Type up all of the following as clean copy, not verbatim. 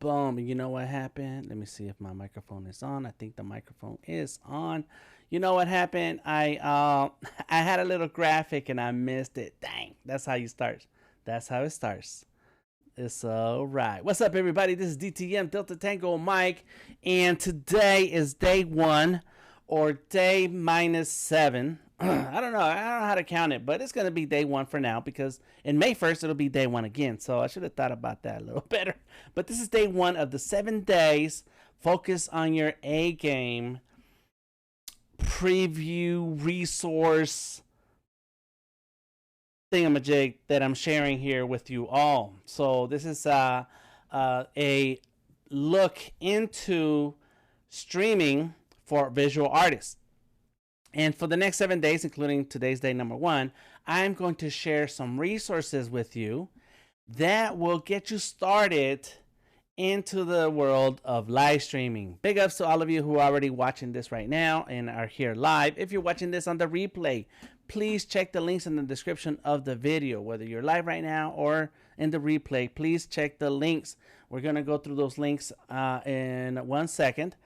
boom. You know what happened? Let me see if my microphone is on. I think the microphone is on. You know what happened? I had a little graphic and I missed it. Dang. That's how you start. That's how it starts. It's all right. What's up, everybody? This is DTM Delta Tango Mike, and today is day 1 or day -7. I don't know. I don't know how to count it, but it's going to be day 1 for now because in May 1st, it'll be day 1 again. So I should have thought about that a little better. But this is day 1 of the 7 days. Focus on your A game preview resource thingamajig that I'm sharing here with you all. So this is a look into streaming for visual artists. And for the next 7 days, including today's day number 1, I'm going to share some resources with you that will get you started into the world of live streaming. Big ups to all of you who are already watching this right now and are here live. If you're watching this on the replay, please check the links in the description of the video. Whether you're live right now or in the replay, please check the links. We're going to go through those links in 1 second.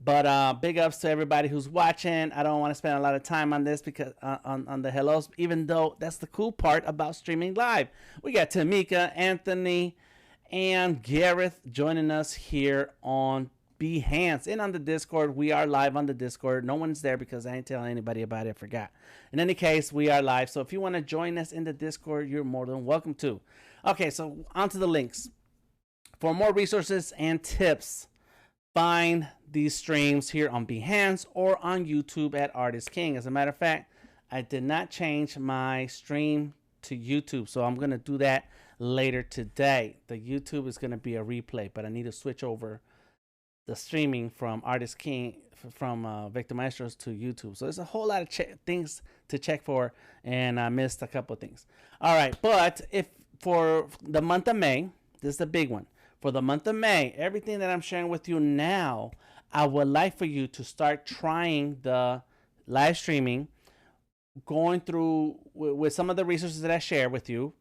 But big ups to everybody who's watching. I don't want to spend a lot of time on this because on the hellos, even though that's the cool part about streaming live. We got Tamika, Anthony, and Gareth joining us here on Behance and on the Discord. We are live on the Discord. No one's there because I ain't telling anybody about it. I forgot. In any case, we are live. So if you want to join us in the Discord, you're more than welcome to. Okay, so on to the links. For more resources and tips, find these streams here on Behance or on YouTube at Artist King. As a matter of fact, I did not change my stream to YouTube, so I'm going to do that later today. The YouTube is going to be a replay, but I need to switch over the streaming from Artist King, from Victor Maestros to YouTube. So there's a whole lot of things to check for, and I missed a couple of things. All right, but if for the month of May, this is the big one. For the month of May, everything that I'm sharing with you now, I would like for you to start trying the live streaming, going through with some of the resources that I share with you.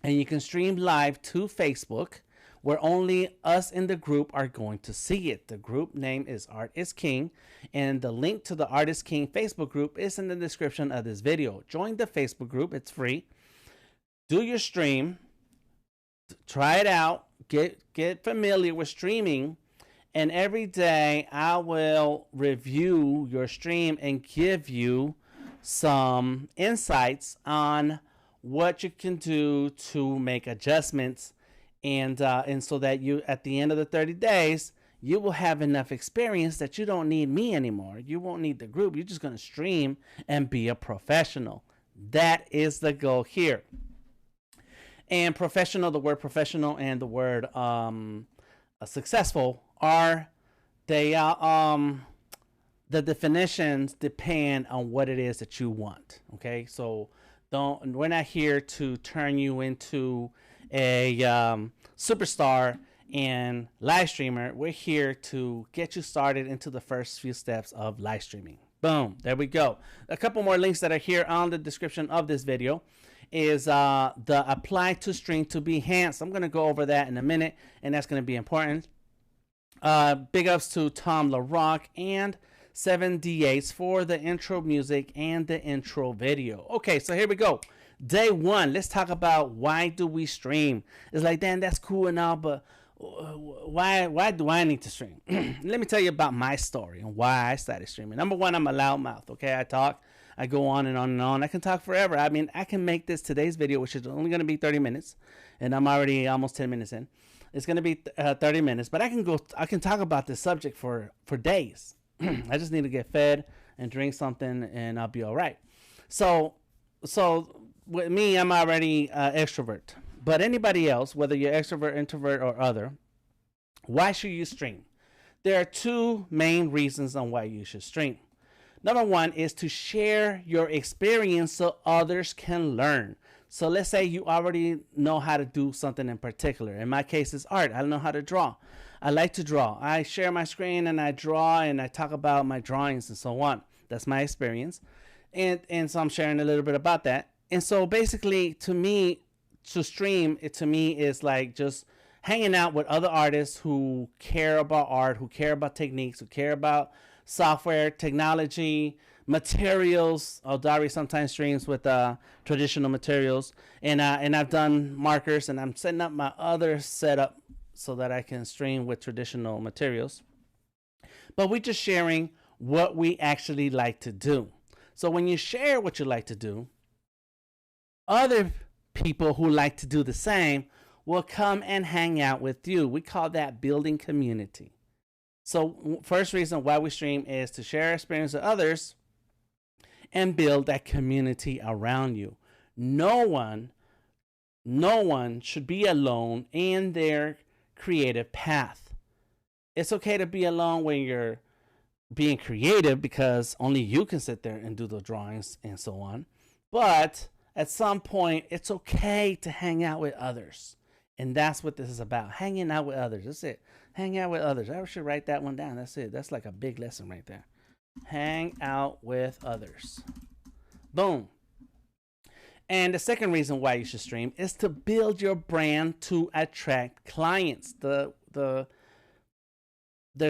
And you can stream live to Facebook, where only us in the group are going to see it. The group name is Art is King, and the link to the Art is King Facebook group is in the description of this video. Join the Facebook group. It's free. Do your stream. Try it out. Get familiar with streaming, and every day I will review your stream and give you some insights on what you can do to make adjustments, and so that you, at the end of the 30 days, you will have enough experience that you don't need me anymore. You won't need the group. You're just going to stream and be a professional. That is the goal here. And professional, the word professional and the word successful are, they the definitions depend on what it is that you want. Okay, so we're not here to turn you into a superstar and live streamer. We're here to get you started into the first few steps of live streaming. Boom, there we go. A couple more links that are here on the description of this video is the apply to stream to Behance. I'm going to go over that in a minute, and that's going to be important. Big ups to Tom LaRock and 7D8s for the intro music and the intro video. Okay, so here we go. Day 1, let's talk about why do we stream. It's like, Dan, that's cool and all, but why do I need to stream? Let me tell you about my story and why I started streaming. Number 1, I'm a loudmouth. Okay, I talk. I go on and on and on. I can talk forever. I mean, I can make today's video, which is only going to be 30 minutes, and I'm already almost 10 minutes in. It's going to be 30 minutes, but I can talk about this subject for days. I just need to get fed and drink something, and I'll be all right. So with me, I'm already extrovert. But anybody else, whether you're extrovert, introvert, or other, why should you stream? There are 2 main reasons on why you should stream. Number 1 is to share your experience so others can learn. So let's say you already know how to do something in particular. In my case, it's art. I don't know how to draw. I like to draw. I share my screen and I draw and I talk about my drawings and so on. That's my experience. And so I'm sharing a little bit about that. And so basically, to me, to stream, it to me is like just hanging out with other artists who care about art, who care about techniques, who care about software, technology, materials. Dari sometimes streams with traditional materials, and I've done markers, and I'm setting up my other setup so that I can stream with traditional materials. But we're just sharing what we actually like to do. So when you share what you like to do, other people who like to do the same will come and hang out with you. We call that building community. So first reason why we stream is to share experience with others and build that community around you. No one should be alone in their creative path. It's okay to be alone when you're being creative because only you can sit there and do the drawings and so on. But at some point, it's okay to hang out with others. And that's what this is about. Hanging out with others. That's it. Hang out with others. I should write that one down. That's it. That's like a big lesson right there. Hang out with others. Boom. And the second reason why you should stream is to build your brand to attract clients. There's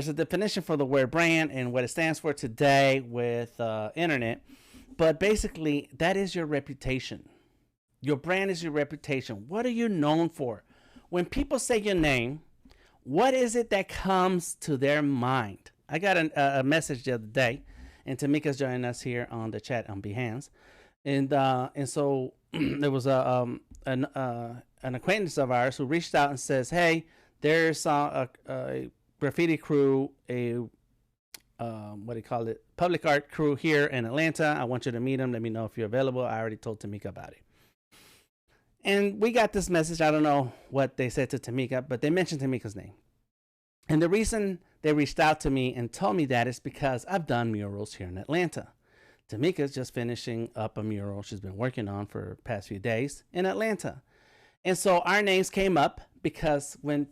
a definition for the word brand and what it stands for today with internet. But basically, that is your reputation. Your brand is your reputation. What are you known for? When people say your name, what is it that comes to their mind? I got a message the other day, and Tamika's joining us here on the chat on Behance, and so there was an acquaintance of ours who reached out and says, "Hey, there's a graffiti crew, what do you call it? Public art crew here in Atlanta. I want you to meet them. Let me know if you're available." I already told Tamika about it. And we got this message. I don't know what they said to Tamika, but they mentioned Tamika's name. And the reason they reached out to me and told me that is because I've done murals here in Atlanta. Tamika's just finishing up a mural she's been working on for the past few days in Atlanta. And so our names came up because when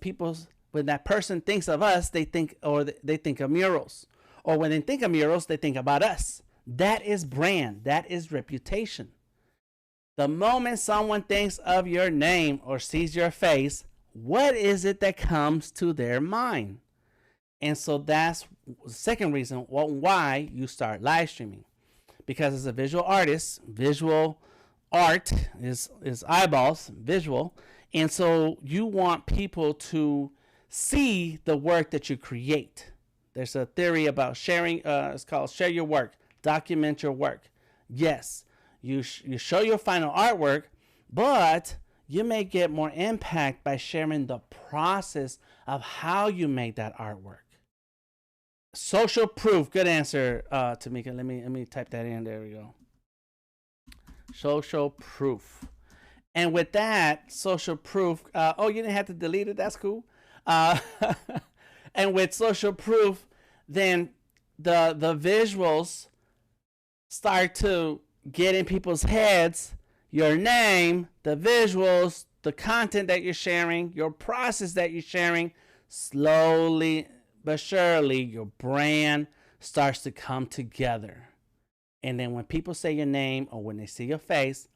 that person thinks of us, they think of murals. Or when they think of murals, they think about us. That is brand. That is reputation. The moment someone thinks of your name or sees your face, what is it that comes to their mind? And so that's the second reason why you start live streaming. Because as a visual artist, visual art is eyeballs, visual. And so you want people to see the work that you create. There's a theory about sharing. It's called share your work, document your work. Yes, you show your final artwork, but you may get more impact by sharing the process of how you made that artwork. Social proof. Good answer, Tamika. Let me type that in. There we go. Social proof. And with that, social proof. You didn't have to delete it. That's cool. And with social proof, then the visuals start to get in people's heads. Your name, the visuals, the content that you're sharing, your process that you're sharing, slowly but surely your brand starts to come together. And then when people say your name or when they see your face,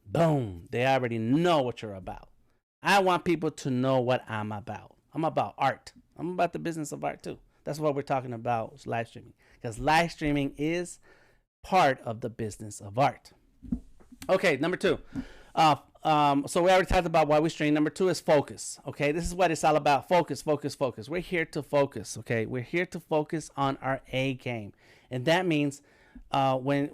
boom, they already know what you're about. I want people to know what I'm about. I'm about art. I'm about the business of art too. That's what we're talking about, live streaming. Because live streaming is part of the business of art. Okay, number two. So we already talked about why we stream. Number two is focus. Okay, this is what it's all about. Focus, focus, focus. We're here to focus. Okay, we're here to focus on our A game, and that means when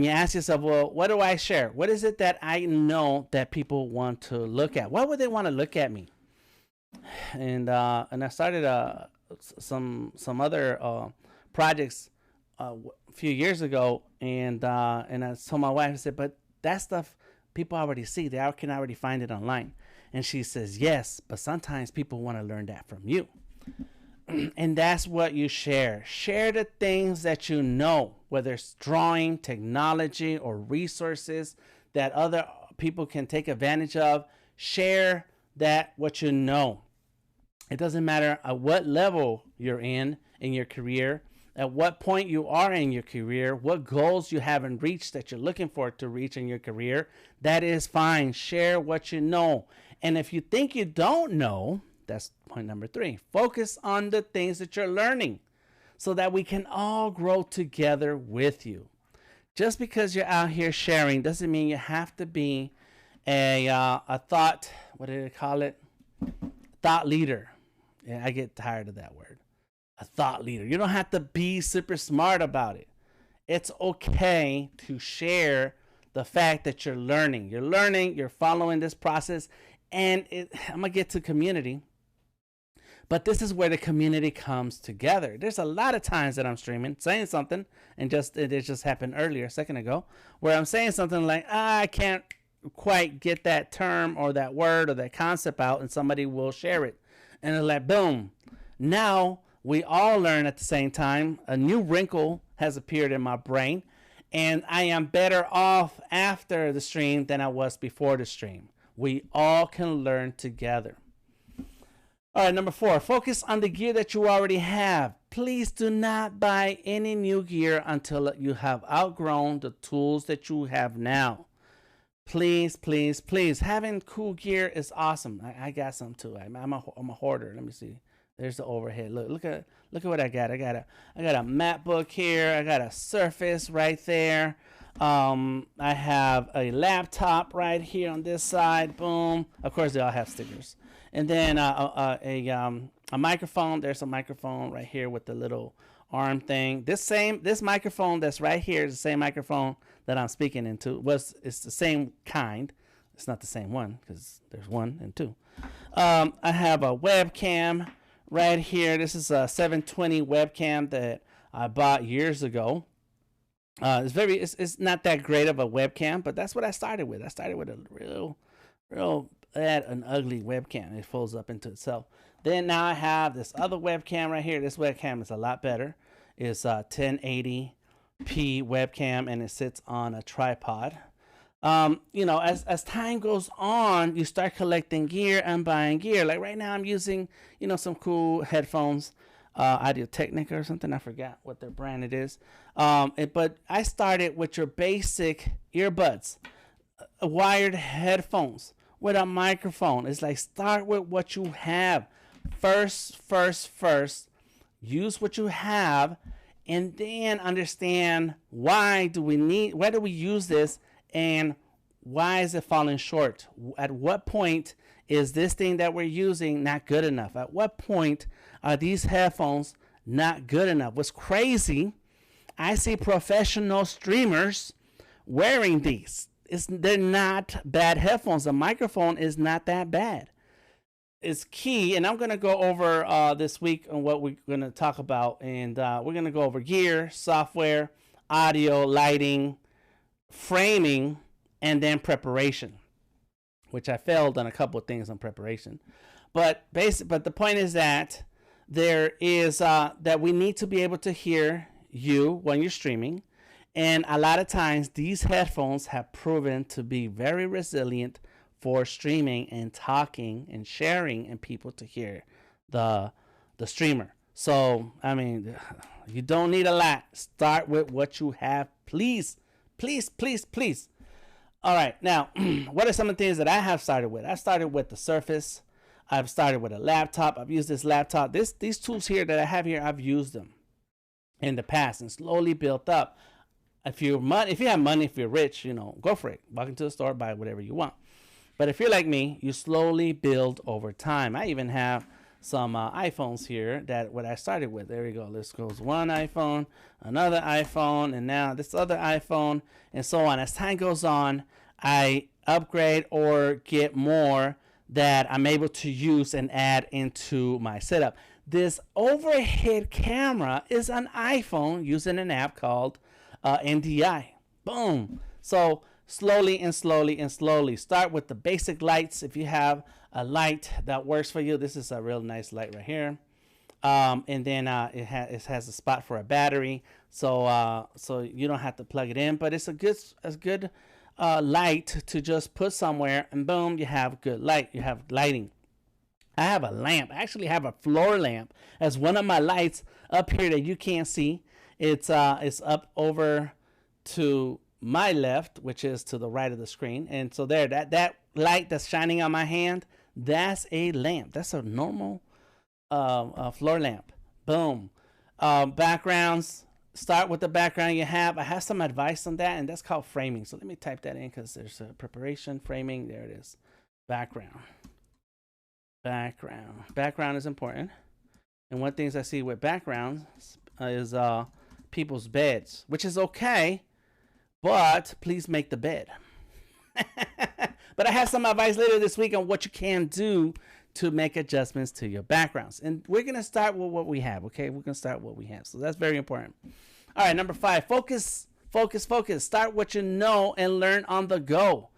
you ask yourself, well, what do I share? What is it that I know that people want to look at? Why would they want to look at me? And I started some other projects a few years ago, and I told my wife, I said, but that stuff people already see. They can already find it online. And she says, yes, but sometimes people want to learn that from you. And that's what you share. Share the things that you know, whether it's drawing, technology, or resources that other people can take advantage of. Share that what you know. It doesn't matter at what level you're in your career, at what point you are in your career, what goals you haven't reached that you're looking for to reach in your career. That is fine. Share what you know. And if you think you don't know, that's point number 3. Focus on the things that you're learning so that we can all grow together with you. Just because you're out here sharing doesn't mean you have to be a thought, what do they call it? Thought leader. Yeah, I get tired of that word. A thought leader. You don't have to be super smart about it. It's okay to share the fact that you're learning. You're learning, you're following this process, and I'm going to get to community. But this is where the community comes together. There's a lot of times that I'm streaming, saying something, and it just happened earlier, a second ago, where I'm saying something like, I can't quite get that term or that word or that concept out, and somebody will share it. And it's like, boom. Now we all learn at the same time. A new wrinkle has appeared in my brain, and I am better off after the stream than I was before the stream. We all can learn together. All right, number 4, focus on the gear that you already have. Please do not buy any new gear until you have outgrown the tools that you have now. Please, please, please. Having cool gear is awesome. I got some too. I'm a hoarder. Let me see. There's the overhead. Look at what I got. I got a MacBook here. I got a Surface right there. I have a laptop right here on this side. Boom. Of course, they all have stickers. And then a microphone. There's a microphone right here with the little arm thing. This microphone that's right here is the same microphone that I'm speaking into. It's the same kind. It's not the same one because there's 1 and 2. I have a webcam right here. This is a 720 webcam that I bought years ago. It's not that great of a webcam, but that's what I started with. I started with a real an ugly webcam. It folds up into itself. Then now I have this other webcam right here. This webcam is a lot better. It's a 1080p webcam, and it sits on a tripod. As time goes on, you start collecting gear and buying gear. Like right now I'm using, some cool headphones, Audio Technica or something. I forgot what their brand it is. But I started with your basic earbuds, wired headphones with a microphone. It's like, start with what you have. First, use what you have, and then understand why do we use this, and why is it falling short? At what point is this thing that we're using not good enough? At what point are these headphones not good enough? What's crazy, I see professional streamers wearing these. They're not bad headphones. The microphone is not that bad. It's key, and I'm going to go over this week on what we're going to talk about, and we're going to go over gear, software, audio, lighting, framing, and then preparation, which I failed on a couple of things on preparation. But the point is that there is that we need to be able to hear you when you're streaming. And a lot of times these headphones have proven to be very resilient for streaming and talking and sharing and people to hear the streamer. So, I mean, you don't need a lot. Start with what you have, please. Please, please, please. All right. Now, what are some of the things that I have started with? I started with the Surface. I've started with a laptop. I've used this laptop. These tools here that I have here, I've used them in the past and slowly built up. If you have money, if you're rich, go for it. Walk into the store, buy whatever you want. But if you're like me, you slowly build over time. I even have some iPhones here that what I started with. There we go. This goes one iPhone, another iPhone, and now this other iPhone, and so on. As time goes on, I upgrade or get more that I'm able to use and add into my setup. This overhead camera is an iPhone using an app called NDI. Boom. So slowly and slowly start with the basic lights. If you have a light that works for you, this is a real nice light right here, and then it has a spot for a battery, so you don't have to plug it in, but it's a good light to just put somewhere, and boom, you have good light. You have lighting. I have a lamp. I actually have a floor lamp as one of my lights up here that you can't see. It's up over to my left, which is to the right of the screen, and so there, that light that's shining on my hand, that's a lamp. That's a normal floor lamp. Boom. Backgrounds. Start with the background you have. I have some advice on that, and that's called framing. So let me type that in because there's a preparation, framing. There it is. Background. Background is important. And one things I see with backgrounds is people's beds, which is okay, but please make the bed. But I have some advice later this week on what you can do to make adjustments to your backgrounds. And we're going to start with what we have, okay? We're going to start with what we have. So that's very important. All right, number 5, focus. Start what you know and learn on the go,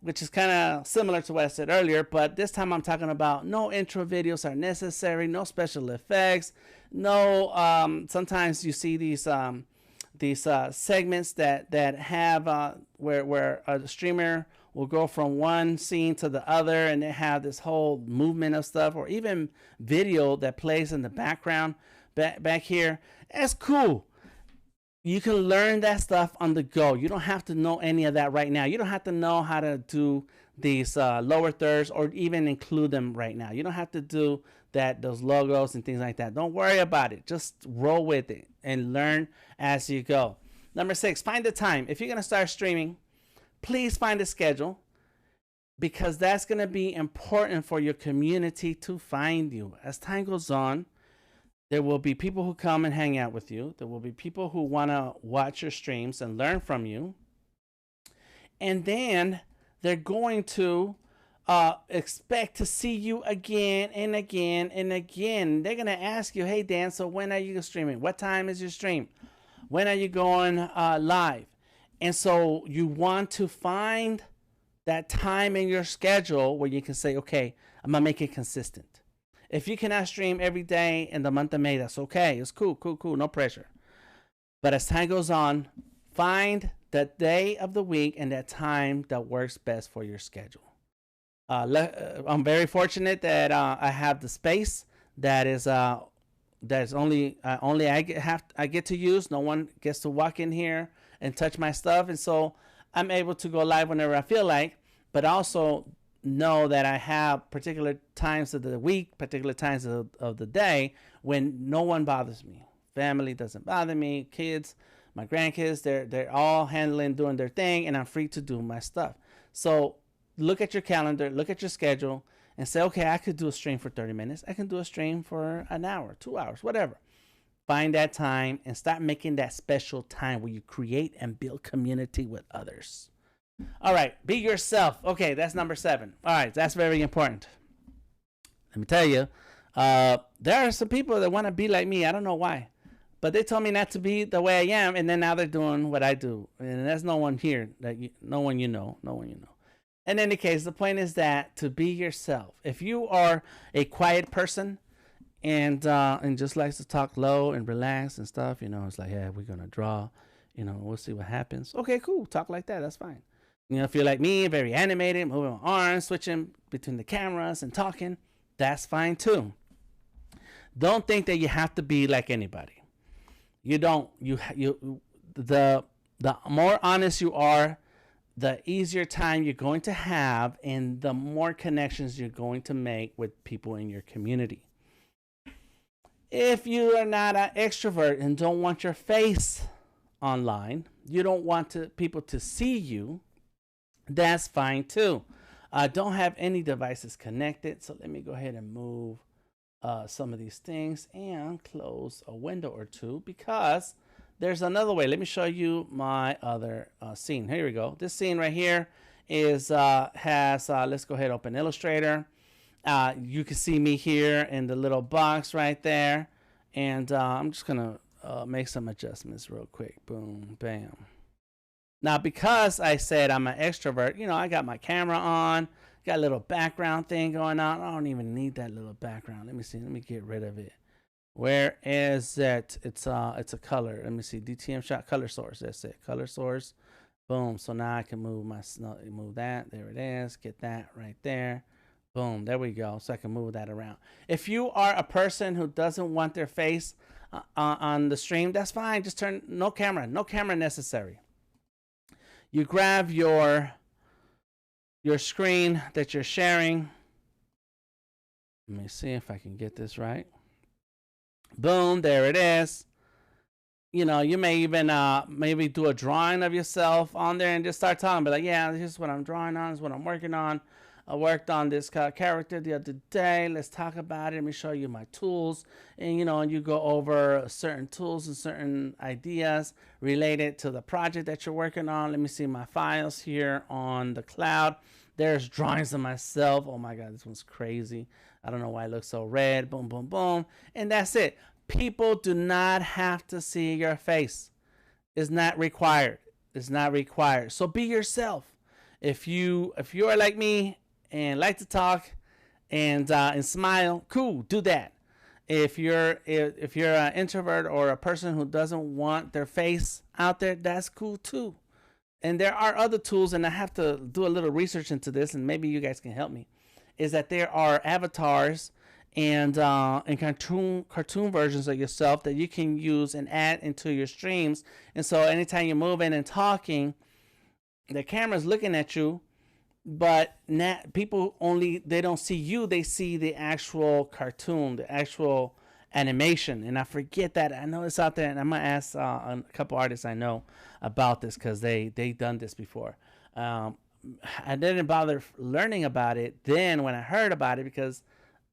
which is kind of similar to what I said earlier, but this time I'm talking about no intro videos are necessary, no special effects, no, sometimes you see these segments that have where a streamer will go from one scene to the other and they have this whole movement of stuff, or even video that plays in the background back here. That's cool. You can learn that stuff on the go. You don't have to know any of that right now. You don't have to know how to do these lower thirds or even include them right now. You don't have to do those logos and things like that. Don't worry about it. Just roll with it and learn as you go. Number 6, find the time. If you're going to start streaming, please find a schedule, because that's going to be important for your community to find you. As time goes on, there will be people who come and hang out with you. There will be people who want to watch your streams and learn from you. And then they're going to expect to see you again and again and again. They're going to ask you, hey, Dan, so when are you streaming? What time is your stream? When are you going live? And so you want to find that time in your schedule where you can say, okay, I'm going to make it consistent. If you cannot stream every day in the month of May, that's okay. It's cool, no pressure. But as time goes on, find the day of the week and that time that works best for your schedule. I'm very fortunate that I have the space that is only I get to use. No one gets to walk in here and touch my stuff, and so I'm able to go live whenever I feel like, but also know that I have particular times of the week, particular times of the day when no one bothers me. Family doesn't bother me, kids, my grandkids, they're all doing their thing, and I'm free to do my stuff. So look at your calendar, look at your schedule, and say, okay, I could do a stream for 30 minutes. I can do a stream for an hour, 2 hours, whatever. Find that time and start making that special time where you create and build community with others. All right, be yourself. Okay, that's number 7. All right, that's very important. Let me tell you, there are some people that want to be like me. I don't know why, but they told me not to be the way I am, and then now they're doing what I do. And there's no one here, no one you know. In any case, the point is that to be yourself. If you are a quiet person and just likes to talk low and relax and stuff, it's like, yeah, we're gonna draw, we'll see what happens. Okay, cool, talk like that, that's fine. If you're like me, very animated, moving my arms, switching between the cameras and talking, that's fine too. Don't think that you have to be like anybody. You don't. The more honest you are, the easier time you're going to have and the more connections you're going to make with people in your community. If you are not an extrovert and don't want your face online, you don't want people to see you, that's fine too. Don't have any devices connected. So let me go ahead and move some of these things and close a window or two, because there's another way. Let me show you my other scene. Here we go. This scene right here has let's go ahead and open Illustrator. You can see me here in the little box right there, and I'm just gonna make some adjustments real quick. Boom, bam. Now, because I said I'm an extrovert, I got my camera on, got a little background thing going on. I don't even need that little background. Let me see. Let me get rid of it. Where is it? It's a color. Let me see. DTM shot color source. That's it. Color source. Boom. So now I can move that. There it is. Get that right there. Boom. There we go. So I can move that around. If you are a person who doesn't want their face on the stream, that's fine. Just turn no camera. No camera necessary. You grab your your screen that you're sharing. Let me see if I can get this right. Boom, there it is. You know, you may even maybe do a drawing of yourself on there and just start talking. Be like, yeah, this is what I'm drawing on. This is what I'm working on. I worked on this character the other day. Let's talk about it. Let me show you my tools. And, you know, and you go over certain tools and certain ideas related to the project that you're working on. Let me see my files here on the cloud. There's drawings of myself. Oh my God, this one's crazy. I don't know why it looks so red. Boom, boom, boom. And that's it. People do not have to see your face. It's not required. It's not required. So be yourself. If you are like me and like to talk and smile, cool, do that. If you're an introvert or a person who doesn't want their face out there, that's cool too. And there are other tools, and I have to do a little research into this, and maybe you guys can help me. Is that there are avatars and cartoon versions of yourself that you can use and add into your streams. And so anytime you're moving and talking, the camera's looking at you, but people they don't see you, they see the actual cartoon, the actual animation. And I forget that. I know it's out there, and I'm gonna ask a couple artists I know about this because they done this before. I didn't bother learning about it then when I heard about it because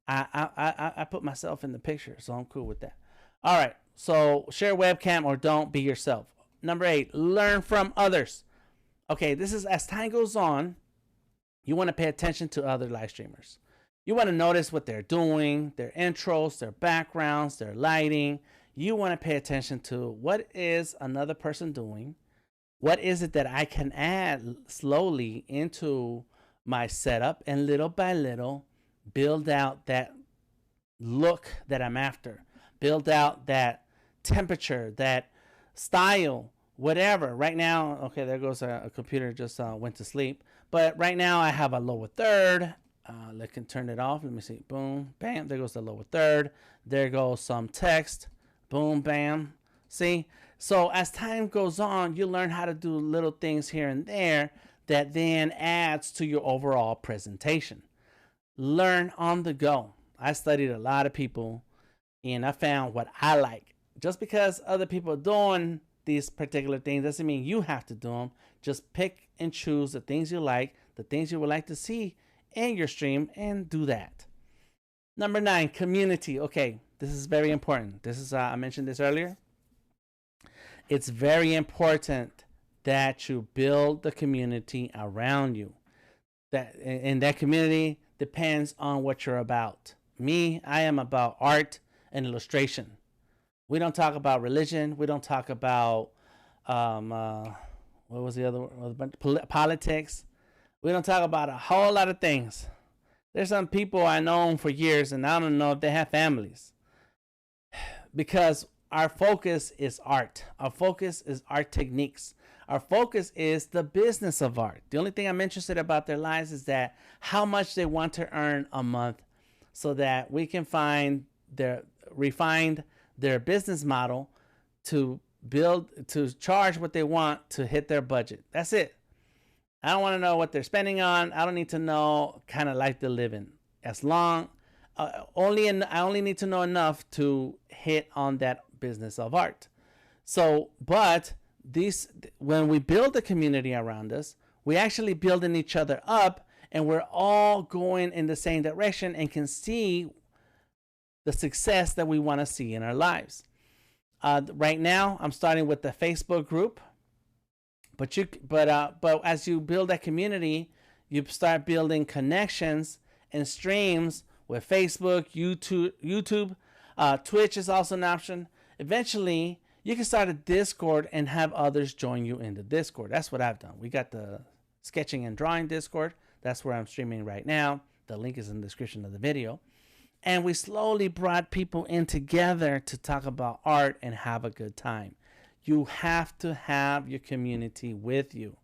I put myself in the picture, so I'm cool with that. All right, so share webcam or don't, be yourself. Number 8, learn from others. Okay, this is as time goes on, you want to pay attention to other live streamers. You want to notice what they're doing, their intros, their backgrounds, their lighting. You want to pay attention to what is another person doing. What is it that I can add slowly into my setup, and little by little build out that look that I'm after. Build out that temperature, that style, whatever. Right now, okay, there goes a computer just went to sleep. But right now I have a lower third. Let me turn it off. Let me see. Boom, bam. There goes the lower third. There goes some text. Boom, bam. See? So as time goes on, you learn how to do little things here and there that then adds to your overall presentation. Learn on the go. I studied a lot of people and I found what I like. Just because other people are doing these particular things doesn't mean you have to do them. Just pick and choose the things you like, the things you would like to see in your stream, and do that. Number 9, community. Okay, this is very important. This is I mentioned this earlier. It's very important that you build the community around you. That community depends on what you're about. Me, I am about art and illustration. We don't talk about religion. We don't talk about what was the other one? Politics. We don't talk about a whole lot of things. There's some people I know for years, and I don't know if they have families, because our focus is art. Our focus is art techniques. Our focus is the business of art. The only thing I'm interested about their lives is that how much they want to earn a month, so that we can refine their business model to charge what they want to hit their budget. That's it. I don't want to know what they're spending on. I don't need to know kind of life they're living. As long, I only need to know enough to hit on that business of art. So, but when we build a community around us, we actually building each other up, and we're all going in the same direction and can see the success that we want to see in our lives. Right now, I'm starting with the Facebook group. But as you build that community, you start building connections and streams with Facebook, YouTube, Twitch is also an option. Eventually, you can start a Discord and have others join you in the Discord. That's what I've done. We got the sketching and drawing Discord. That's where I'm streaming right now. The link is in the description of the video. And we slowly brought people in together to talk about art and have a good time. You have to have your community with you.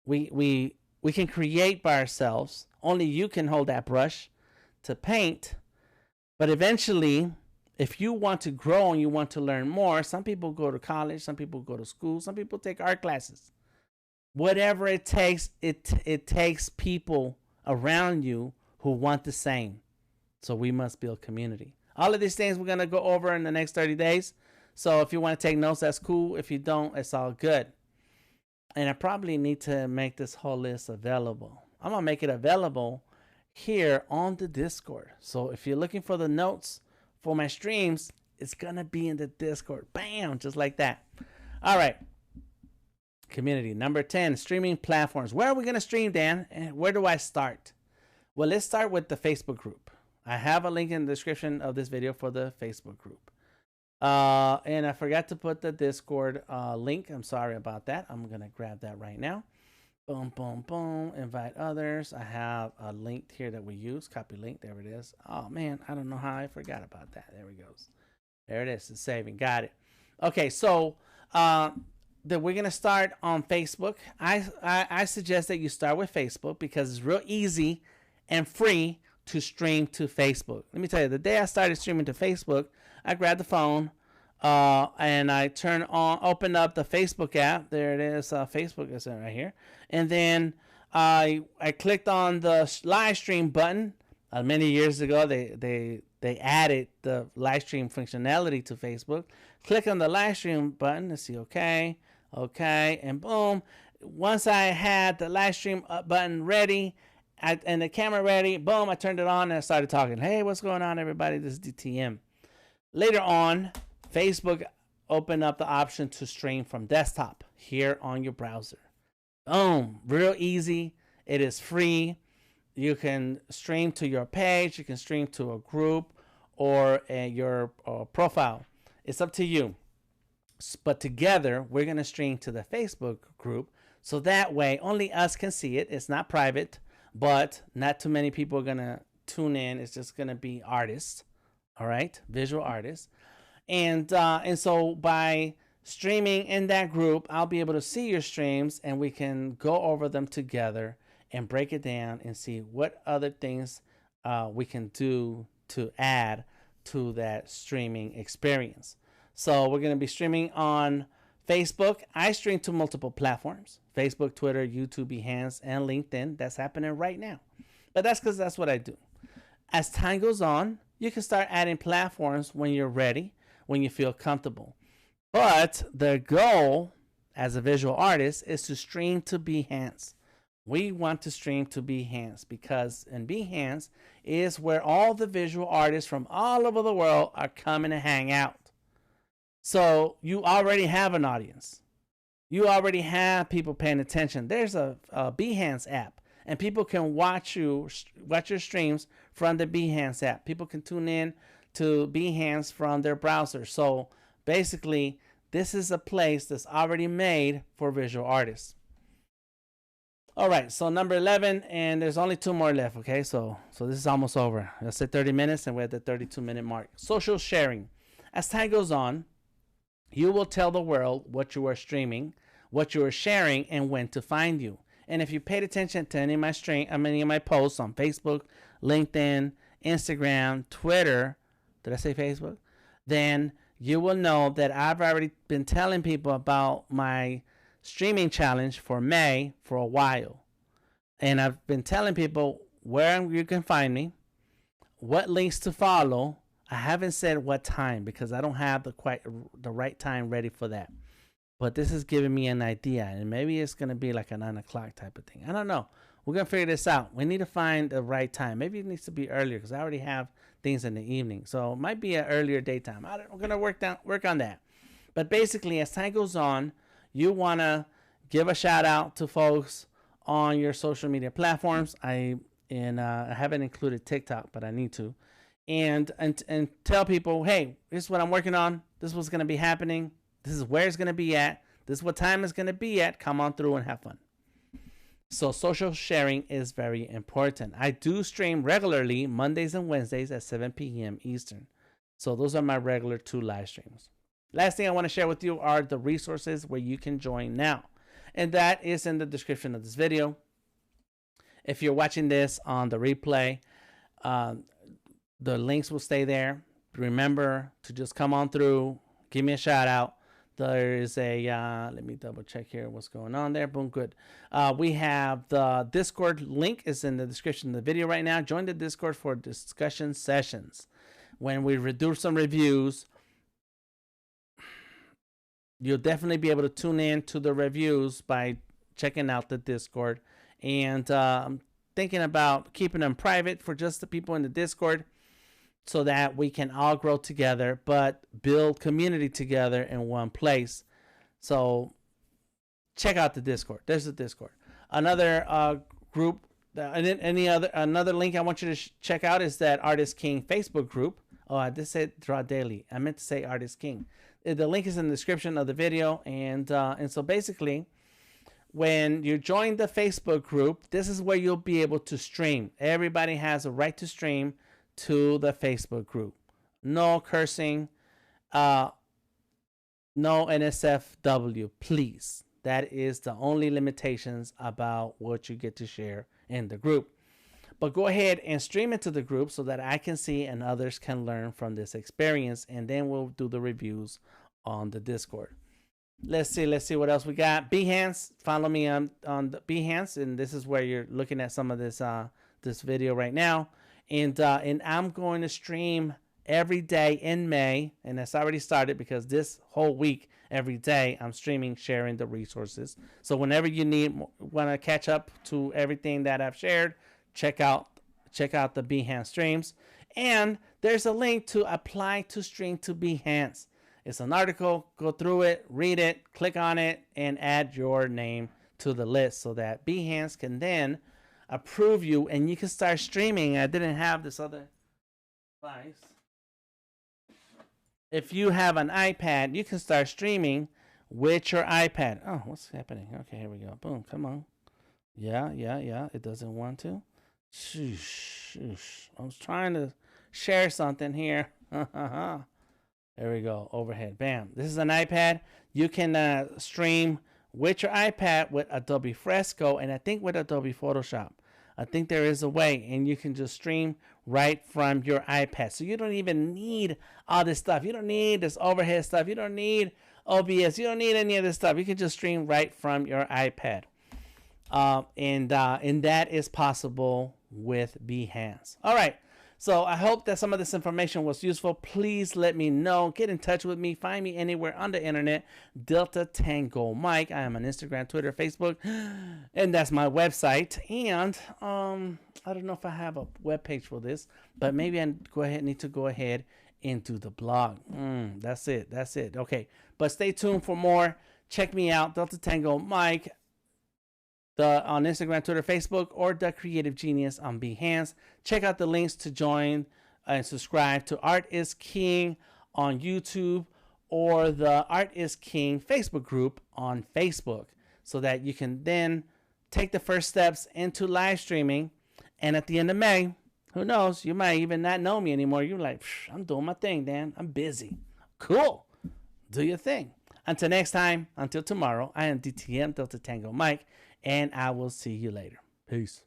We can create by ourselves. Only you can hold that brush to paint. But eventually, if you want to grow and you want to learn more, some people go to college, some people go to school, some people take art classes. Whatever it takes, it takes people around you who want the same. So we must build community. All of these things we're going to go over in the next 30 days. So if you want to take notes, that's cool. If you don't, it's all good. And I probably need to make this whole list available. I'm going to make it available here on the Discord. So if you're looking for the notes for my streams, it's going to be in the Discord. Bam, just like that. All right. Community. Number 10, streaming platforms. Where are we going to stream, Dan? And where do I start? Well, let's start with the Facebook group. I have a link in the description of this video for the Facebook group. And I forgot to put the Discord link. I'm sorry about that. I'm going to grab that right now. Boom, boom, boom. Invite others. I have a link here that we use. Copy link. There it is. Oh, man. I don't know how I forgot about that. There it goes. There it is. It's saving. Got it. Okay. So we're going to start on Facebook. I suggest that you start with Facebook because it's real easy and free to stream to Facebook. Let me tell you, the day I started streaming to Facebook, I grabbed the phone and I opened up the Facebook app. There it is. Facebook is right here. And then I clicked on the live stream button. Many years ago, they added the live stream functionality to Facebook. Click on the live stream button and see okay, and boom. Once I had the live stream button ready, and the camera ready, boom, I turned it on and I started talking. Hey, what's going on, everybody? This is DTM. Later on, Facebook opened up the option to stream from desktop here on your browser. Boom, real easy. It is free. You can stream to your page. You can stream to a group or your profile. It's up to you. But together, we're going to stream to the Facebook group. So that way, only us can see it. It's not private. But not too many people are going to tune in. It's just going to be artists, all right, visual artists. And so by streaming in that group, I'll be able to see your streams and we can go over them together and break it down and see what other things we can do to add to that streaming experience. So we're going to be streaming on Facebook. I stream to multiple platforms: Facebook, Twitter, YouTube, Behance, and LinkedIn. That's happening right now. But that's because that's what I do. As time goes on, you can start adding platforms when you're ready, when you feel comfortable. But the goal as a visual artist is to stream to Behance. We want to stream to Behance because in Behance is where all the visual artists from all over the world are coming to hang out. So you already have an audience. You already have people paying attention. There's a Behance app, and people can watch your streams from the Behance app. People can tune in to Behance from their browser. So basically, this is a place that's already made for visual artists. All right, so number 11, and there's only 2 more left, okay? So this is almost over. I said 30 minutes, and we're at the 32-minute mark. Social sharing. As time goes on, you will tell the world what you are streaming, what you are sharing, and when to find you. And if you paid attention to any of my posts on Facebook, LinkedIn, Instagram, Twitter, did I say Facebook? Then you will know that I've already been telling people about my streaming challenge for May for a while. And I've been telling people where you can find me, what links to follow. I haven't said what time because I don't have the right time ready for that. But this is giving me an idea, and maybe it's going to be like a 9 o'clock type of thing. I don't know. We're going to figure this out. We need to find the right time. Maybe it needs to be earlier because I already have things in the evening. So it might be an earlier daytime. We're going to work on that. But basically, as time goes on, you want to give a shout out to folks on your social media platforms. I haven't included TikTok, but I need to. And tell people, hey, this is what I'm working on. This is what's going to be happening. This is where it's going to be at. This is what time it's going to be at. Come on through and have fun. So social sharing is very important. I do stream regularly Mondays and Wednesdays at 7 p.m. Eastern. So those are my regular 2 live streams. Last thing I want to share with you are the resources where you can join now. And that is in the description of this video. If you're watching this on the replay, the links will stay there. Remember to just come on through, give me a shout out. There is a, let me double check here what's going on there. Boom, good. We have the Discord link is in the description of the video right now. Join the Discord for discussion sessions. When we do some reviews, you'll definitely be able to tune in to the reviews by checking out the Discord. And I'm thinking about keeping them private for just the people in the Discord, so that we can all grow together, but build community together in one place. So check out the Discord. There's the Discord. Another group, another link I want you to check out is that Artist King Facebook group. Oh, I just said Draw Daily. I meant to say Artist King. The link is in the description of the video. And so basically, when you join the Facebook group, this is where you'll be able to stream. Everybody has a right to stream to the Facebook group. No cursing, no NSFW, please. That is the only limitations about what you get to share in the group. But go ahead and stream it to the group so that I can see and others can learn from this experience, and then we'll do the reviews on the Discord. Let's see what else we got. Behance, follow me on the Behance, and this is where you're looking at some of this this video right now. And I'm going to stream every day in May, and that's already started because this whole week, every day, I'm streaming, sharing the resources. So whenever you want to catch up to everything that I've shared, check out the Behance streams. And there's a link to apply to stream to Behance. It's an article. Go through it, read it, click on it, and add your name to the list so that Behance can then approve you and you can start streaming. I didn't have this other device. If you have an iPad, you can start streaming with your iPad. Oh, what's happening? Okay, here we go. Boom, come on. Yeah. It doesn't want to. Shush. I was trying to share something here. There we go. Overhead. Bam. This is an iPad. You can stream with your iPad with Adobe Fresco, and I think with Adobe Photoshop. I think there is a way, and you can just stream right from your iPad. So you don't even need all this stuff. You don't need this overhead stuff. You don't need OBS. You don't need any of this stuff. You can just stream right from your iPad. And that is possible with Behance. All right. So I hope that some of this information was useful. Please let me know. Get in touch with me. Find me anywhere on the internet. Delta Tango Mike. I am on Instagram, Twitter, Facebook, and that's my website. And I don't know if I have a web page for this, but maybe I need to go ahead and do the blog. That's it. Okay. But stay tuned for more. Check me out, Delta Tango Mike. On Instagram, Twitter, Facebook, or The Creative Genius on Behance. Check out the links to join and subscribe to Art is King on YouTube or the Art is King Facebook group on Facebook, so that you can then take the first steps into live streaming. And at the end of May, who knows, you might even not know me anymore. You're like, I'm doing my thing, Dan. I'm busy. Cool. Do your thing. Until next time, until tomorrow, I am DTM, Delta Tango Mike, and I will see you later. Peace.